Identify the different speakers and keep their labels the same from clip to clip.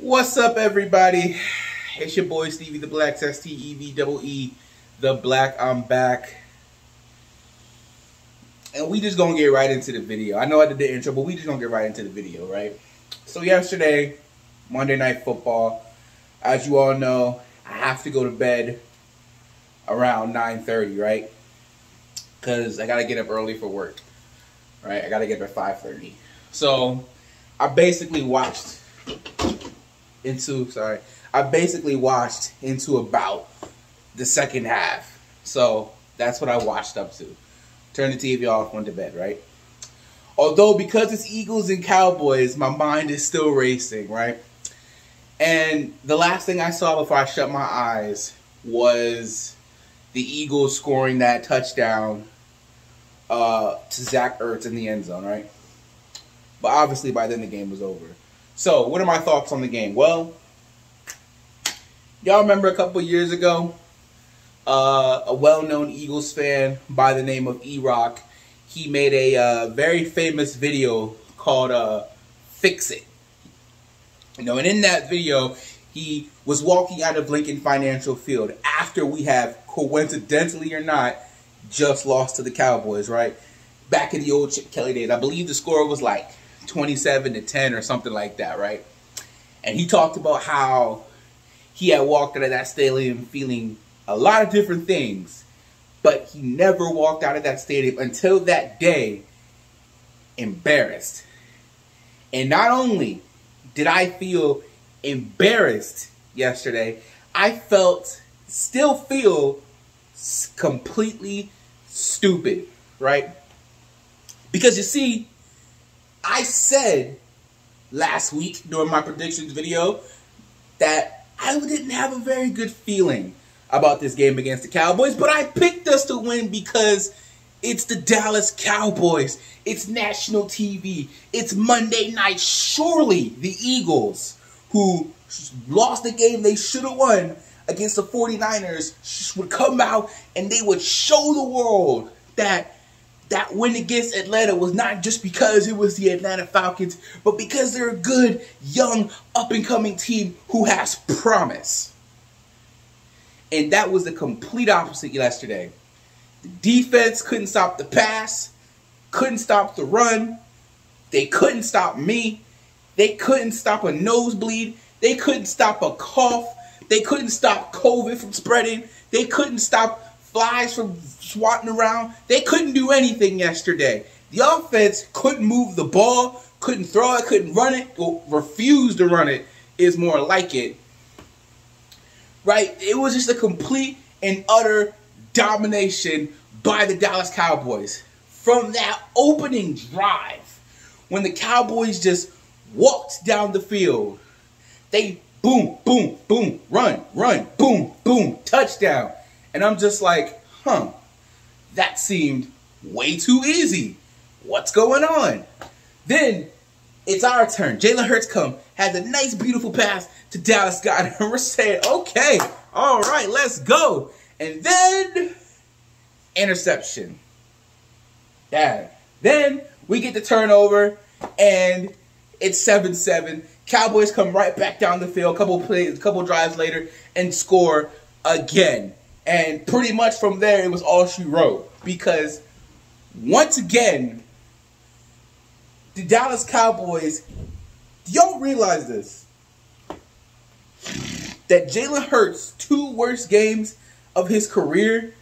Speaker 1: What's up, everybody? It's your boy Stevie the Black, S-T-E-V-E-E, the Black. I'm back. And we just gonna get right into the video. I know I did the intro, but we just gonna get right into the video, right? So yesterday, Monday Night Football, as you all know, I have to go to bed around 9:30, right? Because I gotta get up early for work, right? I gotta get up at 5:30. So I basically watched into about the second half. So that's what I watched up to. Turned the TV off, went to bed, right? Although because it's Eagles and Cowboys, my mind is still racing, right? And the last thing I saw before I shut my eyes was the Eagles scoring that touchdown to Zach Ertz in the end zone, right? But obviously by then the game was over. So what are my thoughts on the game? Well, y'all remember a couple years ago, a well-known Eagles fan by the name of E-Rock, he made a very famous video called Fix It. You know, and in that video, he was walking out of Lincoln Financial Field after we have, coincidentally or not, just lost to the Cowboys, right? Back in the old Chip Kelly days. I believe the score was like 27-10 or something like that, right? And he talked about how he had walked out of that stadium feeling a lot of different things, but he never walked out of that stadium until that day embarrassed. And not only did I feel embarrassed yesterday, I still feel completely stupid, right? Because you see, I said last week during my predictions video that I didn't have a very good feeling about this game against the Cowboys, but I picked us to win because it's the Dallas Cowboys. It's national TV. It's Monday night. Surely the Eagles, who lost the game they should have won against the 49ers, would come out and they would show the world that that win against Atlanta was not just because it was the Atlanta Falcons, but because they're a good, young, up-and-coming team who has promise. And that was the complete opposite yesterday. The defense couldn't stop the pass, couldn't stop the run. They couldn't stop me. They couldn't stop a nosebleed. They couldn't stop a cough. They couldn't stop COVID from spreading. They couldn't stop flies from swatting around. They couldn't do anything yesterday. The offense couldn't move the ball, couldn't throw it, couldn't run it, or refused to run it is more like it. Right? It was just a complete and utter domination by the Dallas Cowboys. From that opening drive, when the Cowboys just walked down the field, they boom, boom, boom, run, run, boom, boom, touchdown. And I'm just like, that seemed way too easy. What's going on? Then it's our turn. Jalen Hurts has a nice, beautiful pass to Dallas Scott. And we're saying, okay, all right, let's go. And then interception. Yeah. Then we get the turnover, and it's 7-7. Cowboys come right back down the field, couple drives later, and score again. And pretty much from there, it was all she wrote. Because once again, the Dallas Cowboys, do y'all realize this? That Jalen Hurts' 2 worst games of his career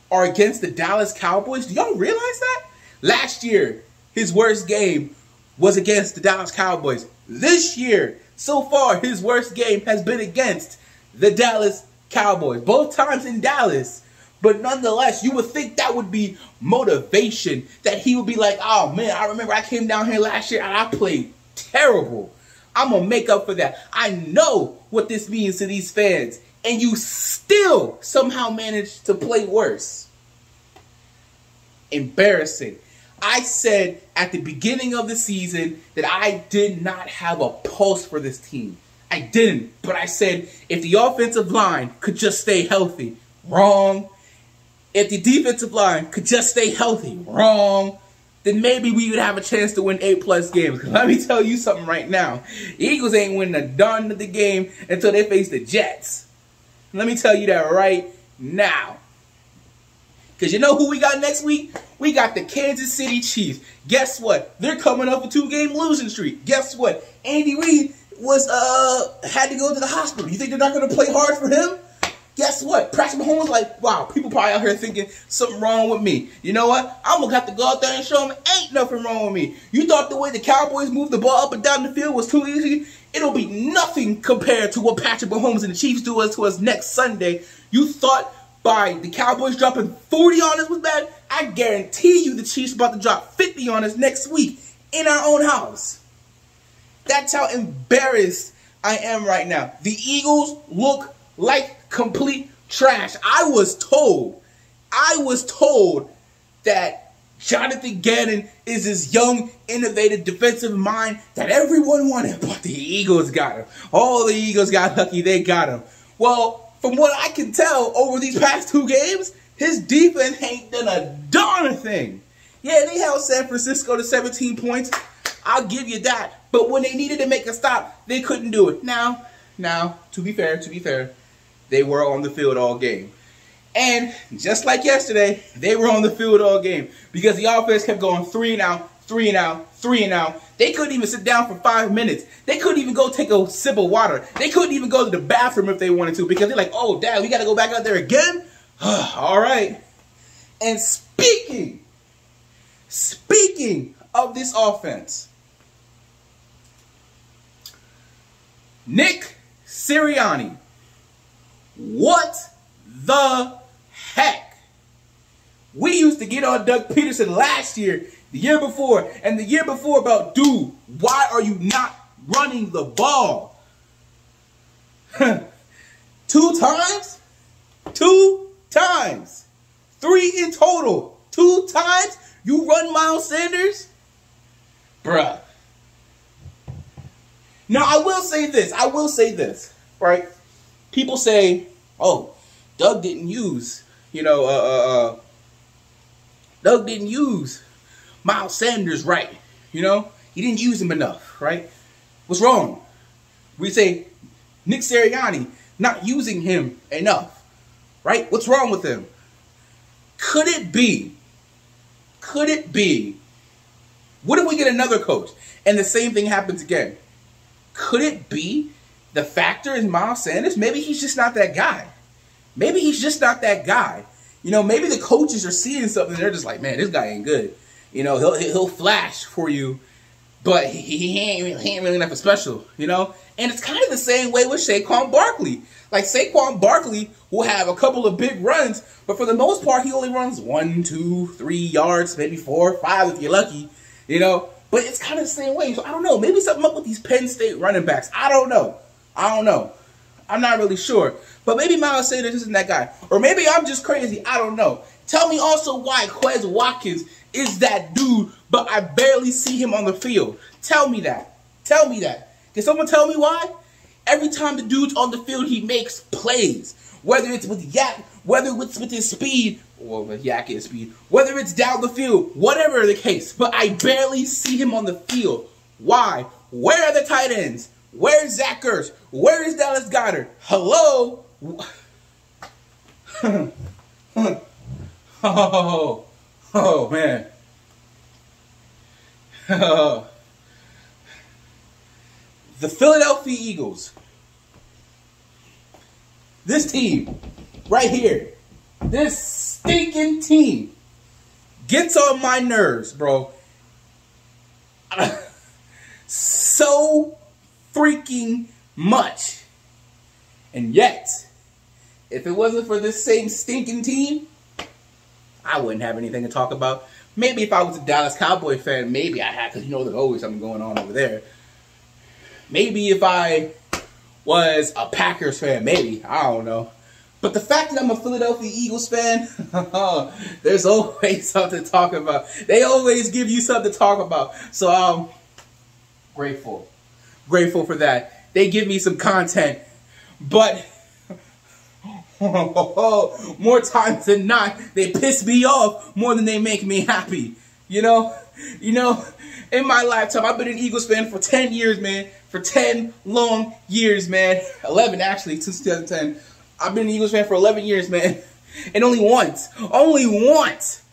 Speaker 1: are against the Dallas Cowboys? Do y'all realize that? Last year, his worst game was against the Dallas Cowboys. This year, so far, his worst game has been against the Dallas Cowboys. Both times in Dallas. But nonetheless, you would think that would be motivation. That he would be like, oh man, I remember I came down here last year and I played terrible. I'm going to make up for that. I know what this means to these fans. And you still somehow managed to play worse. Embarrassing. I said at the beginning of the season that I did not have a pulse for this team. I didn't. But I said if the offensive line could just stay healthy, wrong. If the defensive line could just stay healthy, wrong. then maybe we would have a chance to win 8+ games. Because let me tell you something right now. The Eagles ain't winning a darn of the game until they face the Jets. Let me tell you that right now. Because you know who we got next week? We got the Kansas City Chiefs. Guess what? They're coming up a 2-game losing streak. Guess what? Andy Reid had to go to the hospital. You think they're not going to play hard for him? Guess what? Patrick Mahomes was like, wow, people probably out here thinking something wrong with me. You know what? I'm going to have to go out there and show them ain't nothing wrong with me. You thought the way the Cowboys moved the ball up and down the field was too easy? It'll be nothing compared to what Patrick Mahomes and the Chiefs do to us next Sunday. You thought by the Cowboys dropping 40 on us was bad? I guarantee you the Chiefs about to drop 50 on us next week in our own house. That's how embarrassed I am right now. The Eagles look like complete trash. I was told that Jonathan Gannon is this young, innovative defensive mind that everyone wanted, but the Eagles got him. All the Eagles got lucky, they got him. Well, from what I can tell over these past 2 games, his defense ain't done a darn thing. Yeah, they held San Francisco to 17 points. I'll give you that. But when they needed to make a stop, they couldn't do it. Now, to be fair, they were on the field all game. And just like yesterday, they were on the field all game because the offense kept going 3 and out, 3 and out, 3 and out. They couldn't even sit down for 5 minutes. They couldn't even go take a sip of water. They couldn't even go to the bathroom if they wanted to because they're like, oh, Dad, we got to go back out there again? All right. And speaking of this offense, Nick Sirianni, what the heck? We used to get on Doug Peterson last year, the year before, and the year before about, dude, why are you not running the ball? 2 times? 2 times. 3 in total. 2 times? You run Miles Sanders? Bruh. Now, I will say this, right? People say, oh, Doug didn't use, Doug didn't use Miles Sanders right, He didn't use him enough, right? What's wrong? We say Nick Sirianni not using him enough, right? What's wrong with him? Could it be, what if we get another coach and the same thing happens again? Could it be the factor is Miles Sanders? Maybe he's just not that guy. Maybe he's just not that guy. Maybe the coaches are seeing something. They're just like, man, this guy ain't good. He'll flash for you, but he ain't really nothing special, And it's kind of the same way with Saquon Barkley. Like, Saquon Barkley will have a couple of big runs, but for the most part, he only runs 1, 2, 3 yards, maybe 4, 5 if you're lucky, But it's kind of the same way. So I don't know. Maybe something up with these Penn State running backs. I don't know. I'm not really sure. But maybe Miles Sanders isn't that guy. Or maybe I'm just crazy. I don't know. Tell me also why Quez Watkins is that dude, but I barely see him on the field. Tell me that. Can someone tell me why? Every time the dude's on the field, he makes plays. Whether it's with Yak, whether it's with his speed, well, with Yak is speed, whether it's down the field, whatever the case. But I barely see him on the field. Why? Where are the tight ends? Where's Zach Ertz? Where is Dallas Goedert? Hello? Oh, man. The Philadelphia Eagles. This team, right here, this stinking team gets on my nerves, bro. So freaking much. And yet, if it wasn't for this same stinking team, I wouldn't have anything to talk about. Maybe if I was a Dallas Cowboy fan, maybe I had, because there's always something going on over there. Maybe if I was a Packers fan, maybe. I don't know. But the fact that I'm a Philadelphia Eagles fan, there's always something to talk about. They always give you something to talk about. So I'm grateful. Grateful for that. They give me some content. But more times than not, they piss me off more than they make me happy. You know, in my lifetime, I've been an Eagles fan for 10 years, man. For 10 long years, man. 11, actually, since 2010. I've been an Eagles fan for 11 years, man. And only once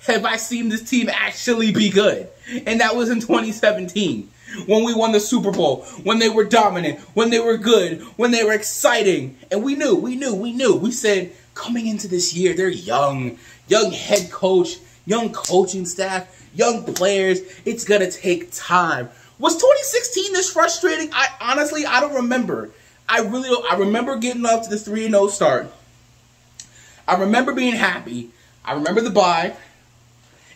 Speaker 1: have I seen this team actually be good. And that was in 2017. When we won the Super Bowl. When they were dominant. When they were good. When they were exciting. And we knew. We said, coming into this year, they're young. Young head coach. Young coaching staff. Young players. It's going to take time. Was 2016 this frustrating? Honestly, I don't remember. I really don't. I remember getting up to the 3-0 start. I remember being happy. I remember the bye.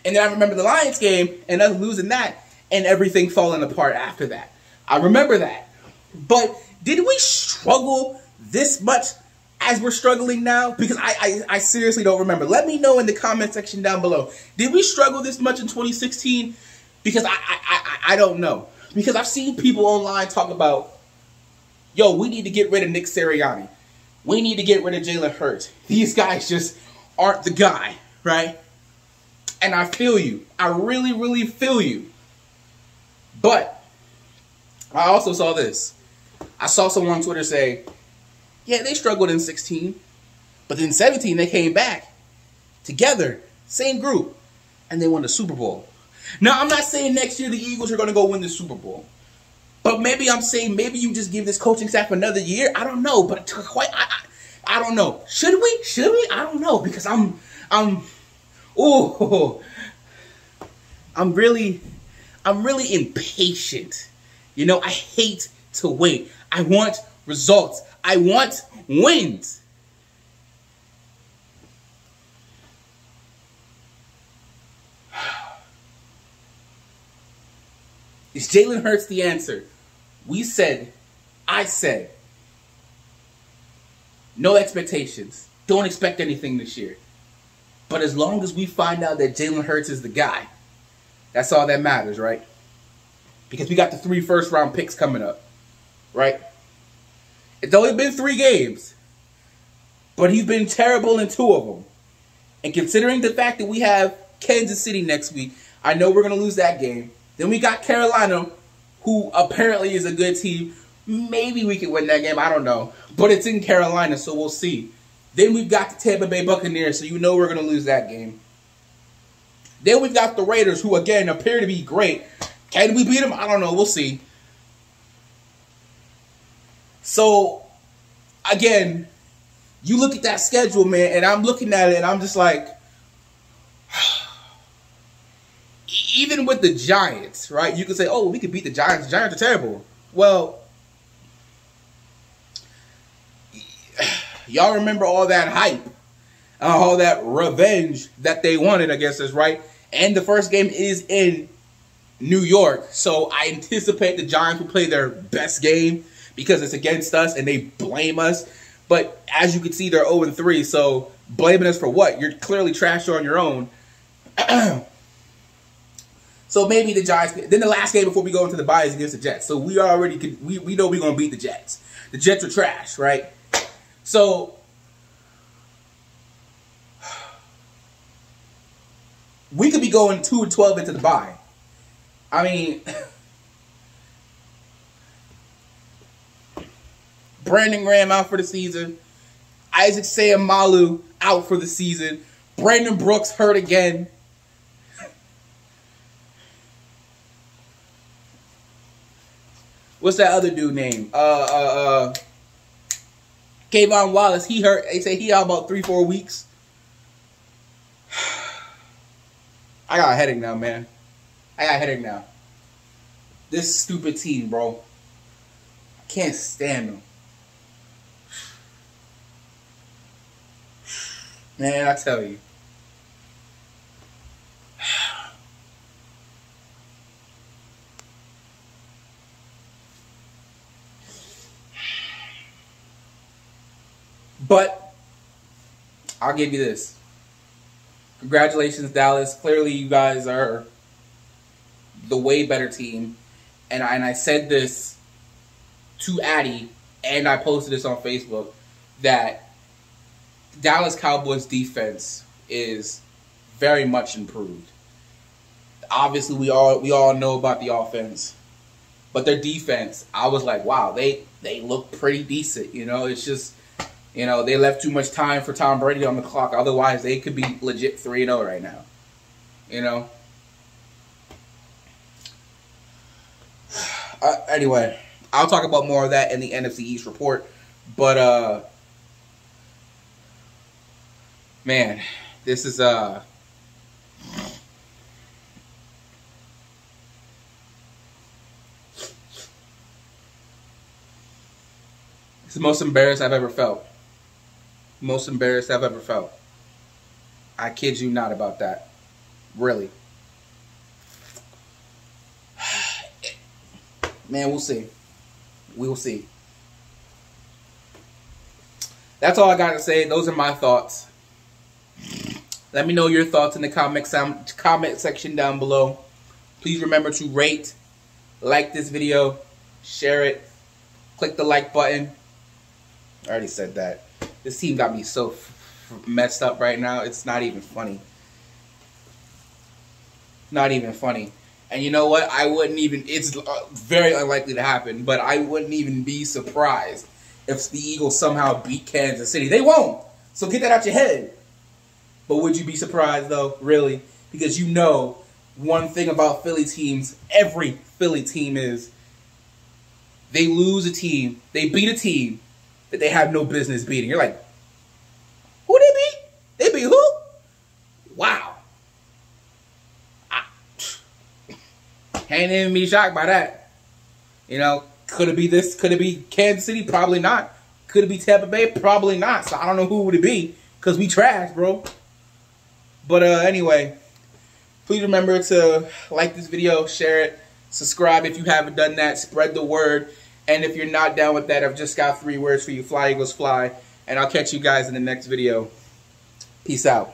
Speaker 1: And then I remember the Lions game and us losing that and everything falling apart after that. I remember that. But did we struggle this much as we're struggling now? Because I seriously don't remember. Let me know in the comment section down below. Did we struggle this much in 2016? Because I don't know. Because I've seen people online talk about, yo, we need to get rid of Nick Sirianni. We need to get rid of Jalen Hurts. These guys just aren't the guy, right? And I feel you. I really, really feel you. But I also saw this. I saw someone on Twitter say, yeah, they struggled in 16. But in 17, they came back together, same group, and they won the Super Bowl. Now, I'm not saying next year the Eagles are going to go win the Super Bowl. But maybe I'm saying maybe you just give this coaching staff another year. I don't know. But I don't know. Should we? Should we? I don't know. Because I'm really impatient. You know, I hate to wait. I want results. I want wins. Is Jalen Hurts the answer? I said, no expectations. Don't expect anything this year. But as long as we find out that Jalen Hurts is the guy, that's all that matters, right? Because we got the 3 first-round picks coming up, right? It's only been 3 games, but he's been terrible in 2 of them. And considering the fact that we have Kansas City next week, I know we're going to lose that game. Then we got Carolina, who apparently is a good team. Maybe we can win that game. I don't know. But it's in Carolina, so we'll see. Then we've got the Tampa Bay Buccaneers, so you know we're going to lose that game. Then we've got the Raiders, who, again, appear to be great. Can we beat them? I don't know. We'll see. So, again, you look at that schedule, man, and I'm looking at it, and I'm just like, even with the Giants, right? You could say, oh, we could beat the Giants. The Giants are terrible. Well, y'all remember all that hype, all that revenge that they wanted against us, right? And the first game is in New York. So I anticipate the Giants will play their best game because it's against us and they blame us. But as you can see, they're 0-3. So blaming us for what? You're clearly trash on your own. So maybe the Giants. Then the last game before we go into the bye is against the Jets. So we already we know we're gonna beat the Jets. The Jets are trash, right? So we could be going 2-12 into the bye. I mean, Brandon Graham out for the season. Isaac Seumalo out for the season. Brandon Brooks hurt again. What's that other dude name? Kayvon Wallace. He hurt. They say he out about 3-4 weeks. I got a headache now, man. I got a headache now. This stupid team, bro. I can't stand them. Man, I tell you. But I'll give you this. Congratulations, Dallas. Clearly, you guys are the way better team. And I said this to Addy, and I posted this on Facebook, that Dallas Cowboys defense is very much improved. obviously we all know about the offense, but their defense, I was like, wow, they look pretty decent. You know, it's just, you know, they left too much time for Tom Brady on the clock. Otherwise, they could be legit 3-0 right now. You know. Anyway, I'll talk about more of that in the NFC East report. But man, this is it's the most embarrassed I've ever felt. Most embarrassed I've ever felt. I kid you not about that. Really. Man, we'll see. We will see. That's all I got to say. Those are my thoughts. Let me know your thoughts in the comment section down below. Please remember to rate, like this video, share it, click the like button. I already said that. This team got me so messed up right now. It's not even funny. Not even funny. And you know what? I wouldn't even, it's very unlikely to happen, but I wouldn't even be surprised if the Eagles somehow beat Kansas City. They won't. So get that out your head. But would you be surprised, though? Really? Because you know one thing about Philly teams, every Philly team is they lose a team, they beat a team that they have no business beating. You're like, who they beat? They beat who? Wow. Can't even be shocked by that. You know, could it be this? Could it be Kansas City? Probably not. Could it be Tampa Bay? Probably not. So I don't know who would it be, because we trash, bro. But anyway, please remember to like this video, share it, subscribe if you haven't done that, spread the word. And if you're not down with that, I've just got 3 words for you. Fly, Eagles, fly. And I'll catch you guys in the next video. Peace out.